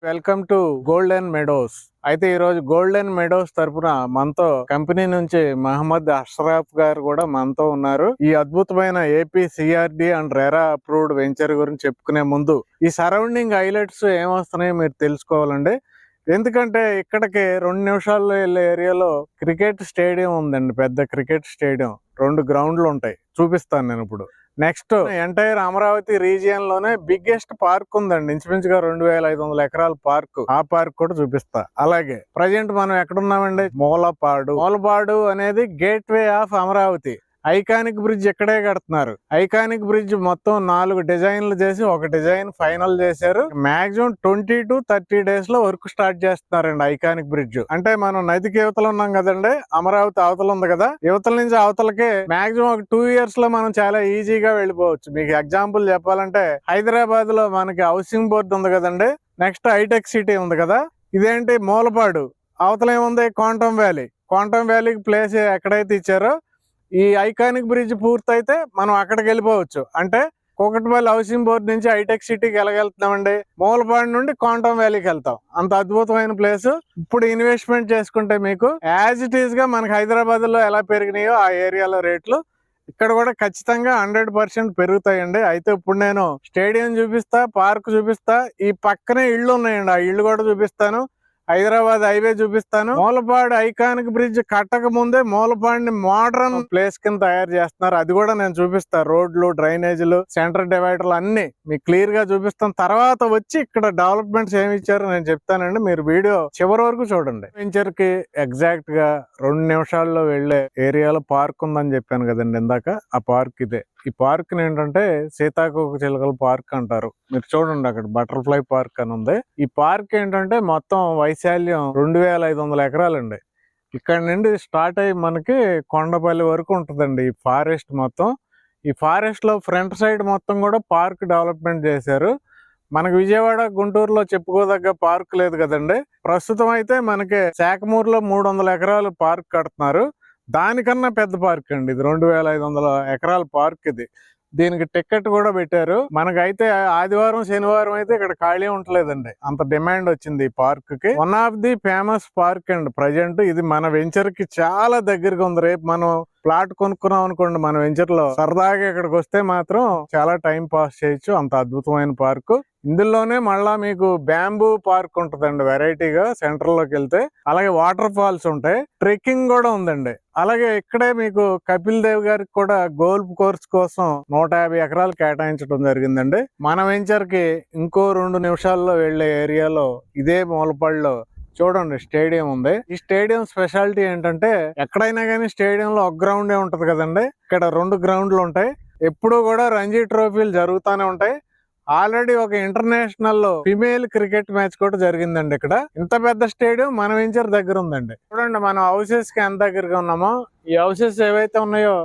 Welcome to golden Meadows. అయితే ఈ రోజు గోల్డెన్ మెడోస్ తరపున మనతో కంపెనీ నుంచి మహమ్మద్ అష్రఫ్ గారు కూడా మనతో ఉన్నారు. ఈ అద్భుతమైన AP CRD and RERA approved venture గురించి చెప్పుకునే ముందు ఈ సరౌండింగ్ హైలైట్స్ ఏమొస్తున్నాయో మీరు తెలుసుకోవాలండి. ఎందుకంటే ఇక్కడికి 2 నిమిషాల్లో వెళ్ళే ఏరియాలో క్రికెట్ స్టేడియం ఉందండి. పెద్ద క్రికెట్ స్టేడియం, 2 గ్రౌండ్లు ఉంటాయి. చూపిస్తాను నేను ఇప్పుడు. నెక్స్ట్ ఎంటైర్ అమరావతి రీజియన్ లోనే బిగ్గెస్ట్ పార్క్ ఉందండి, ఇంచుమించుగా 2500 ఎకరాల పార్క్. ఆ పార్క్ కూడా చూపిస్తా. అలాగే ప్రజెంట్ మనం ఎక్కడున్నామండి? మూలపాడు అనేది gate way of Amaravati. Iconic bridge ఇక్కడే కడుతున్నారు. ఐకానిక్ బ్రిడ్జ్ మొత్తం 4 డిజైన్లు చేసి ఒక డిజైన్ ఫైనల్ చేశారు. మాక్సిమం 20 to 30 days లో వర్క్ స్టార్ట్ చేస్తున్నారండి ఐకానిక్ బ్రిడ్జ్. అంటే మనం నదికి యువతలు ఉన్నాం కదండి, అమరావతి అవతల ఉంది కదా, యువతల నుంచి అవతలకే మాక్సిమం ఒక 2 years లో మనం చాలా ఈజీగా వెళ్ళిపోవచ్చు. మీకు ఎగ్జాంపుల్ చెప్పాలంటే హైదరాబాద్ లో మనకి హౌసింగ్ బోర్డు ఉంది కదండి, నెక్స్ట్ హైటెక్ సిటీ ఉంది కదా, ఇదేంటి మూలపాడు. అవతల ఏముంది? క్వాంటమ్ వ్యాలీకి ప్లేస్ ఎక్కడైతే ఇచ్చారో ఈ ఐకానిక్ బ్రిడ్జ్ పూర్తయితే మనం అక్కడికి వెళ్ళిపోవచ్చు. అంటే కూకట్పల్లి హౌసింగ్ బోర్డు నుంచి హైటెక్ సిటీకి వెళ్ళగలుగుతున్నామండి. మూలపాడు నుండి క్వాంటమ్ వ్యాలీకి వెళ్తాం. అంత అద్భుతమైన ప్లేస్. ఇప్పుడు ఇన్వెస్ట్మెంట్ చేసుకుంటే మీకు యాజ్ ఇట్ ఈస్ గా మనకి హైదరాబాద్ లో ఎలా పెరిగినాయో ఆ ఏరియాలో రేట్లు ఇక్కడ కూడా ఖచ్చితంగా 100% పెరుగుతాయండి. అయితే ఇప్పుడు నేను స్టేడియం చూపిస్తా, పార్క్ చూపిస్తా, ఈ పక్కనే ఇళ్ళు ఉన్నాయండి, ఆ ఇళ్ళు కూడా చూపిస్తాను. హైదరాబాద్ హైవే చూపిస్తాను. మూలపాడు ఐకానిక్ బ్రిడ్జ్ కట్టక ముందే మూలపాడుని మోడర్న్ ప్లేస్ కింద తయారు చేస్తున్నారు. అది కూడా నేను చూపిస్తాను. రోడ్లు, డ్రైనేజీలు, సెంటర్ డివైడర్లు అన్ని మీకు క్లియర్ గా చూపిస్తాను. తర్వాత వచ్చి ఇక్కడ డెవలప్మెంట్స్ ఏమి ఇచ్చారో నేను చెప్తానండి. మీరు వీడియో చివరి వరకు చూడండి. వెంచర్ కి ఎగ్జాక్ట్ గా 2 నిమిషాల్లో వెళ్లే ఏరియాలో పార్క్ ఉందని చెప్పాను కదండి ఇందాక. ఆ పార్క్ ఇదే. ఈ పార్క్ ఏంటంటే సీతాకోక చిలుకల పార్క్ అంటారు. మీరు చూడండి, అక్కడ బటర్ఫ్లై పార్క్ అని ఉంది. ఈ పార్క్ ఏంటంటే మొత్తం వైశాల్యం 2500 ఎకరాలండి. ఇక్కడ నుండి స్టార్ట్ అయ్యి మనకి కొండపల్లి వరకు ఉంటుందండి ఈ ఫారెస్ట్ మొత్తం. ఈ ఫారెస్ట్ లో ఫ్రంట్ సైడ్ మొత్తం కూడా పార్క్ డెవలప్మెంట్ చేశారు. మనకి విజయవాడ, గుంటూరులో చెప్పుకోదగ్గ పార్క్ లేదు కదండి. ప్రస్తుతం అయితే మనకి శాఖమూరులో 300 ఎకరాలు పార్క్ కడుతున్నారు. దానికన్నా పెద్ద పార్క్ అండి ఇది. 2500 ఎకరాల పార్క్ ఇది. దీనికి టికెట్ కూడా పెట్టారు. మనకైతే ఆదివారం, శనివారం అయితే ఇక్కడ ఖాళీ ఉంటలేదండి, అంత డిమాండ్ వచ్చింది ఈ పార్క్ కి. One of the famous park అండి ప్రజెంట్. ఇది మన వెంచర్ కి చాలా దగ్గరగా ఉంది. రేపు మనం ప్లాట్ కొనుక్కున్నాం అనుకోండి మన వెంచర్ లో, సరదాగా ఇక్కడికి వస్తే మాత్రం చాలా టైం పాస్ చేయొచ్చు. అంత అద్భుతమైన పార్క్. ఇందులోనే మళ్ళా మీకు బ్యాంబూ పార్క్ ఉంటదండి వెరైటీగా సెంటర్ లోకి వెళ్తే. అలాగే వాటర్ ఫాల్స్ ఉంటాయి, ట్రెక్కింగ్ కూడా ఉందండి. అలాగే ఇక్కడే మీకు కపిల్ దేవ్ గారికి కూడా గోల్ఫ్ కోర్స్ కోసం 150 ఎకరాలు కేటాయించడం జరిగిందండి. మన వెంచర్ కి ఇంకో 2 నిమిషాల్లో వెళ్లే ఏరియాలో ఇదే మూలపాడులో చూడండి స్టేడియం ఉంది. ఈ స్టేడియం స్పెషాలిటీ ఏంటంటే ఎక్కడైనా కానీ స్టేడియంలో ఒక గ్రౌండే ఉంటది కదండి, ఇక్కడ 2 గ్రౌండ్లు ఉంటాయి. ఎప్పుడూ కూడా రంజీ ట్రోఫీలు జరుగుతూనే ఉంటాయి. ఆల్రెడీ ఒక ఇంటర్నేషనల్ ఫిమేల్ క్రికెట్ మ్యాచ్ కూడా జరిగిందండి ఇక్కడ. ఇంత పెద్ద స్టేడియం మన వెంచర్ దగ్గర ఉందండి. చూడండి మనం హౌసెస్ కి ఎంత దగ్గరగా ఉన్నామో. ఈ హౌసెస్ ఏవైతే ఉన్నాయో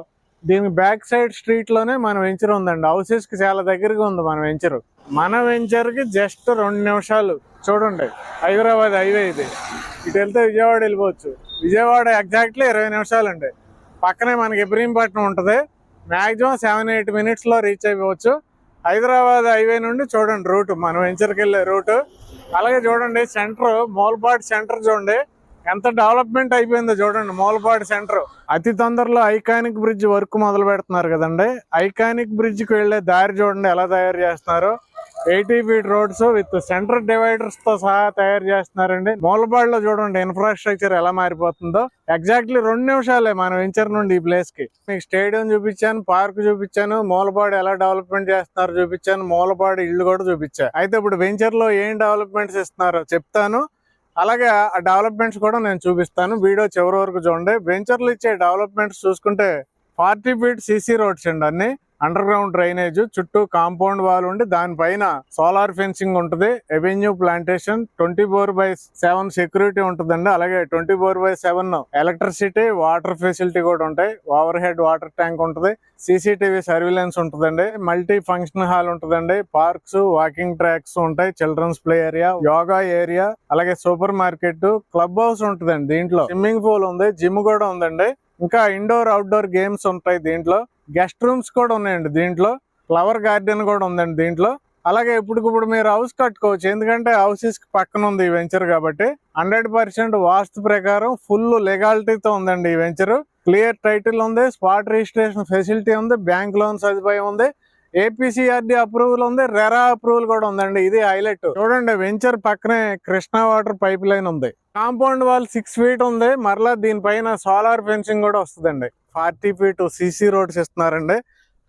దీనికి బ్యాక్ సైడ్ స్ట్రీట్ లోనే మన వెంచర్ ఉందండి. హౌసెస్ కి చాలా దగ్గరగా ఉంది మన వెంచర్. మన వెంచర్ కి జస్ట్ 2 నిమిషాలు. చూడండి హైదరాబాద్ హైవే ఇది. ఇటు వెళ్తే విజయవాడ వెళ్ళిపోవచ్చు. విజయవాడ ఎగ్జాక్ట్లీ 20 నిమిషాలు అండి. పక్కనే మనకి ఇబ్రహీంపట్నం ఉంటుంది. మాక్సిమం 7-8 minutes లో రీచ్ అయిపోవచ్చు. హైదరాబాద్ హైవే నుండి చూడండి రూట్, మన వెంచర్కి వెళ్ళే రూట్. అలాగే చూడండి సెంటర్, మూలపాడు సెంటర్ చూడండి ఎంత డెవలప్మెంట్ అయిపోయిందో చూడండి. మూలపాడు సెంటర్ అతి తొందరలో ఐకానిక్ బ్రిడ్జ్ వర్క్ మొదలు పెడుతున్నారు కదండి. ఐకానిక్ బ్రిడ్జ్ కి వెళ్లే దారి చూడండి ఎలా తయారు చేస్తున్నారు. 80 feet roads with centre dividers తో సహా తయారు చేస్తున్నారండి. మూలపాడులో చూడండి ఇన్ఫ్రాస్ట్రక్చర్ ఎలా మారిపోతుందో. ఎగ్జాక్ట్లీ 2 నిమిషాలే మన వెంచర్ నుండి ఈ ప్లేస్ కి. మీకు స్టేడియం చూపించాను, పార్క్ చూపించాను, మూలపాడు ఎలా డెవలప్మెంట్ చేస్తున్నారు చూపించాను, మూలపాడు ఇల్లు కూడా చూపించాను. అయితే ఇప్పుడు వెంచర్ లో ఏం డెవలప్మెంట్స్ ఇస్తున్నారో చెప్తాను. అలాగే ఆ డెవలప్మెంట్స్ కూడా నేను చూపిస్తాను. వీడియో చివరి వరకు చూడండి. వెంచర్లు ఇచ్చే డెవలప్మెంట్స్ చూసుకుంటే 40 feet CC రోడ్స్ అండి, అన్ని అండర్ గ్రౌండ్ డ్రైనేజ్, చుట్టూ కాంపౌండ్ వాల్ ఉండి దానిపైన సోలార్ ఫెన్సింగ్ ఉంటుంది. ఎవెన్యూ ప్లాంటేషన్, 24/7 సెక్యూరిటీ ఉంటుందండి. అలాగే 24/7 ఎలక్ట్రిసిటీ, వాటర్ ఫెసిలిటీ కూడా ఉంటాయి. ఓవర్ హెడ్ వాటర్ ట్యాంక్ ఉంటుంది. CCTV సర్విలెన్స్ ఉంటుందండి. మల్టీ ఫంక్షన్ హాల్ ఉంటుందండి. పార్క్స్, వాకింగ్ ట్రాక్స్ ఉంటాయి, children's play area, yoga area, అలాగే సూపర్ మార్కెట్, క్లబ్ హౌస్ ఉంటుందండి. దీంట్లో స్విమ్మింగ్ పూల్ ఉంది, జిమ్ కూడా ఉందండి. ఇంకా ఇండోర్ అవుట్డోర్ గేమ్స్ ఉంటాయి దీంట్లో. గెస్ట్ రూమ్స్ కూడా ఉన్నాయండి దీంట్లో. ఫ్లవర్ గార్డెన్ కూడా ఉందండి దీంట్లో. అలాగే ఇప్పుడు మీరు హౌస్ కట్టుకోవచ్చు, ఎందుకంటే హౌసెస్ కి పక్కన ఉంది ఈ వెంచర్ కాబట్టి. 100% వాస్తు ప్రకారం ఫుల్ లెగాలిటీతో ఉందండి ఈ వెంచర్. క్లియర్ టైటిల్ ఉంది, స్పాట్ రిజిస్ట్రేషన్ ఫెసిలిటీ ఉంది, బ్యాంక్ లోన్ సదుపాయం ఉంది, ఏపీసీఆర్డీ అప్రూవల్ ఉంది, రెరా అప్రూవల్ కూడా ఉందండి. ఇది హైలైట్. చూడండి, వెంచర్ పక్కనే కృష్ణా వాటర్ పైప్ లైన్ ఉంది. కాంపౌండ్ వాల్ 6 feet ఉంది. మరలా దీనిపైన సోలార్ ఫెన్సింగ్ కూడా వస్తుందండి. 40 feet CC రోడ్స్ ఇస్తున్నారండి.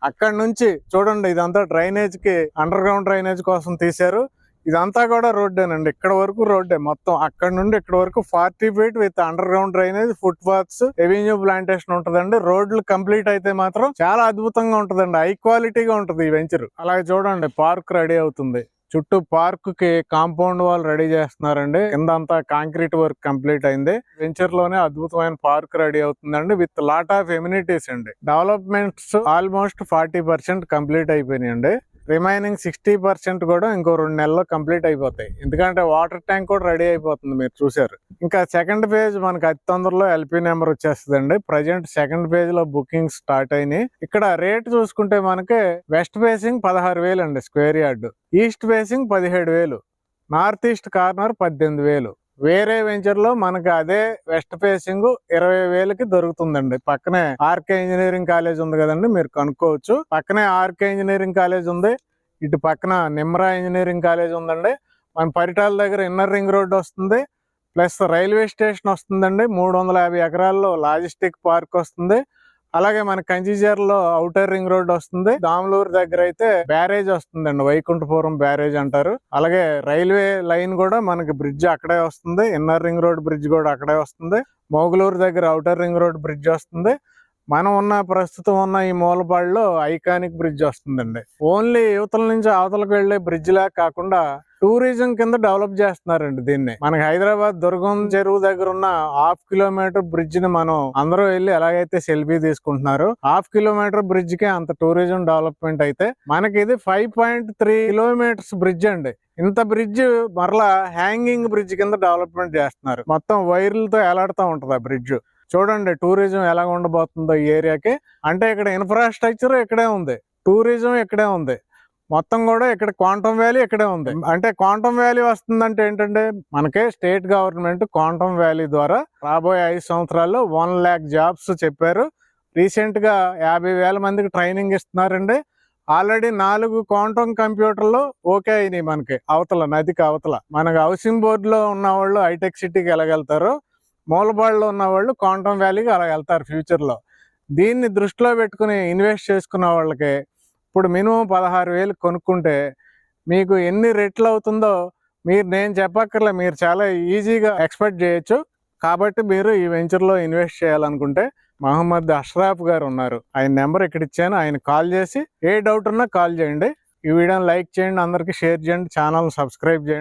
అక్కడ నుంచి చూడండి, ఇదంతా డ్రైనేజ్ కి, అండర్ గ్రౌండ్ డ్రైనేజ్ కోసం తీశారు. ఇదంతా కూడా రోడ్డేనండి. ఇక్కడ వరకు రోడ్డే మొత్తం. అక్కడ నుండి ఇక్కడ వరకు 40 feet with under ground drainage, foot paths, avenue plantation ఉంటదండి. రోడ్లు కంప్లీట్ అయితే మాత్రం చాలా అద్భుతంగా ఉంటదండి. హై క్వాలిటీగా ఉంటది ఈ వెంచర్. అలాగే చూడండి, పార్క్ రెడీ అవుతుంది. చుట్టూ పార్క్ కి కాంపౌండ్ వాల్ రెడీ చేస్తున్నారండి. కింద అంతా కాంక్రీట్ వర్క్ కంప్లీట్ అయింది. వెంచర్ లోనే అద్భుతమైన పార్క్ రెడీ అవుతుందండి విత్ లాట్ ఆఫ్ ఎమ్యూనిటీస్ అండి. డెవలప్మెంట్స్ ఆల్మోస్ట్ 40% కంప్లీట్ అయిపోయినాయండి. రిమైనింగ్ 60% కూడా ఇంకో 2 నెలల్లో కంప్లీట్ అయిపోతాయి. ఎందుకంటే వాటర్ ట్యాంక్ కూడా రెడీ అయిపోతుంది, మీరు చూసారు. ఇంకా సెకండ్ ఫేజ్ మనకి అతి తొందరలో LP నెంబర్ వచ్చేస్తుందండి. ప్రజెంట్ సెకండ్ ఫేజ్ లో బుకింగ్ స్టార్ట్ అయినాయి. ఇక్కడ రేట్ చూసుకుంటే మనకి వెస్ట్ ఫేసింగ్ 16,000 అండి square yard, east facing 17,000, north east corner 18,000. వేరే వెంచర్ లో మనకి అదే వెస్ట్ ఫేసింగ్ 20,000కి దొరుకుతుందండి. పక్కనే ఆర్కే ఇంజనీరింగ్ కాలేజ్ ఉంది కదండి, మీరు కనుక్కోవచ్చు. పక్కనే ఆర్కే ఇంజనీరింగ్ కాలేజ్ ఉంది, ఇటు పక్కన నిమ్రా ఇంజనీరింగ్ కాలేజ్ ఉందండి. మన పరిటాల దగ్గర ఇన్నర్ రింగ్ రోడ్ వస్తుంది, ప్లస్ రైల్వే స్టేషన్ వస్తుందండి. 350 ఎకరాల్లో లాజిస్టిక్ పార్క్ వస్తుంది. అలాగే మన కంచిజర్లో ఔటర్ రింగ్ రోడ్ వస్తుంది. దామలూరు దగ్గర అయితే బ్యారేజ్ వస్తుందండి, వైకుంఠపురం బ్యారేజ్ అంటారు. అలాగే రైల్వే లైన్ కూడా మనకి బ్రిడ్జ్ అక్కడే వస్తుంది. ఇన్నర్ రింగ్ రోడ్ బ్రిడ్జ్ కూడా అక్కడే వస్తుంది. మోగులూరు దగ్గర ఔటర్ రింగ్ రోడ్ బ్రిడ్జ్ వస్తుంది. మనం ప్రస్తుతం ఉన్న ఈ మూలపాడులో ఐకానిక్ బ్రిడ్జ్ వస్తుందండి. ఓన్లీ యువతల నుంచి అవతలకు వెళ్లే బ్రిడ్జ్ లా కాకుండా టూరిజం కింద డెవలప్ చేస్తున్నారండి దీన్ని. మనకి హైదరాబాద్ దుర్గం చెరువు దగ్గర ఉన్న 1/2 kilometer బ్రిడ్జ్ ని మనం అందరూ వెళ్ళి ఎలాగైతే సెల్ఫీ తీసుకుంటున్నారు, 1/2 kilometer బ్రిడ్జ్ కి అంత టూరిజం డెవలప్మెంట్ అయితే మనకి ఇది 5.3 kilometers బ్రిడ్జ్ అండి. ఇంత బ్రిడ్జ్ మరలా హ్యాంగింగ్ బ్రిడ్జ్ కింద డెవలప్మెంట్ చేస్తున్నారు. మొత్తం వైర్లతో ఎలాడుతూ ఉంటది ఆ బ్రిడ్జ్. చూడండి టూరిజం ఎలా ఉండబోతుందో ఈ ఏరియాకి. అంటే ఇక్కడ ఇన్ఫ్రాస్ట్రక్చర్ ఇక్కడే ఉంది, టూరిజం ఇక్కడే ఉంది, మొత్తం కూడా ఇక్కడ క్వాంటమ్ వ్యాలీ ఇక్కడే ఉంది. అంటే క్వాంటమ్ వ్యాలీ వస్తుందంటే ఏంటంటే, మనకే స్టేట్ గవర్నమెంట్ క్వాంటమ్ వ్యాలీ ద్వారా రాబోయే 5 సంవత్సరాల్లో 1 lakh jobs చెప్పారు. రీసెంట్ గా 50,000 మందికి ట్రైనింగ్ ఇస్తున్నారండి. ఆల్రెడీ 4 క్వాంటమ్ కంప్యూటర్లు ఓకే అయినాయి మనకి. అవతల నదికి అవతల మనకి హౌసింగ్ బోర్డు లో ఉన్న వాళ్ళు హైటెక్ సిటీకి వెళ్ళగలుగుతారు, మూలబాడులో ఉన్న వాళ్ళు క్వాంటమ్ వ్యాలీకి అలా వెళ్తారు ఫ్యూచర్ లో. దీన్ని దృష్టిలో పెట్టుకుని ఇన్వెస్ట్ చేసుకున్న వాళ్ళకి ఇప్పుడు మినిమం 16,000 కొనుక్కుంటే మీకు ఎన్ని రెట్లు అవుతుందో నేను చెప్పక్కర్లే, మీరు చాలా ఈజీగా ఎక్స్పెక్ట్ చేయొచ్చు. కాబట్టి మీరు ఈ వెంచర్లో ఇన్వెస్ట్ చేయాలనుకుంటే మహమ్మద్ అష్రాఫ్ గారు ఉన్నారు, ఆయన నెంబర్ ఇక్కడ ఇచ్చాను. ఆయన కాల్ చేసి ఏ డౌట్ ఉన్నా కాల్ చేయండి. ఈ వీడియోని లైక్ చేయండి, అందరికీ షేర్ చేయండి, ఛానల్ సబ్స్క్రైబ్ చేయండి.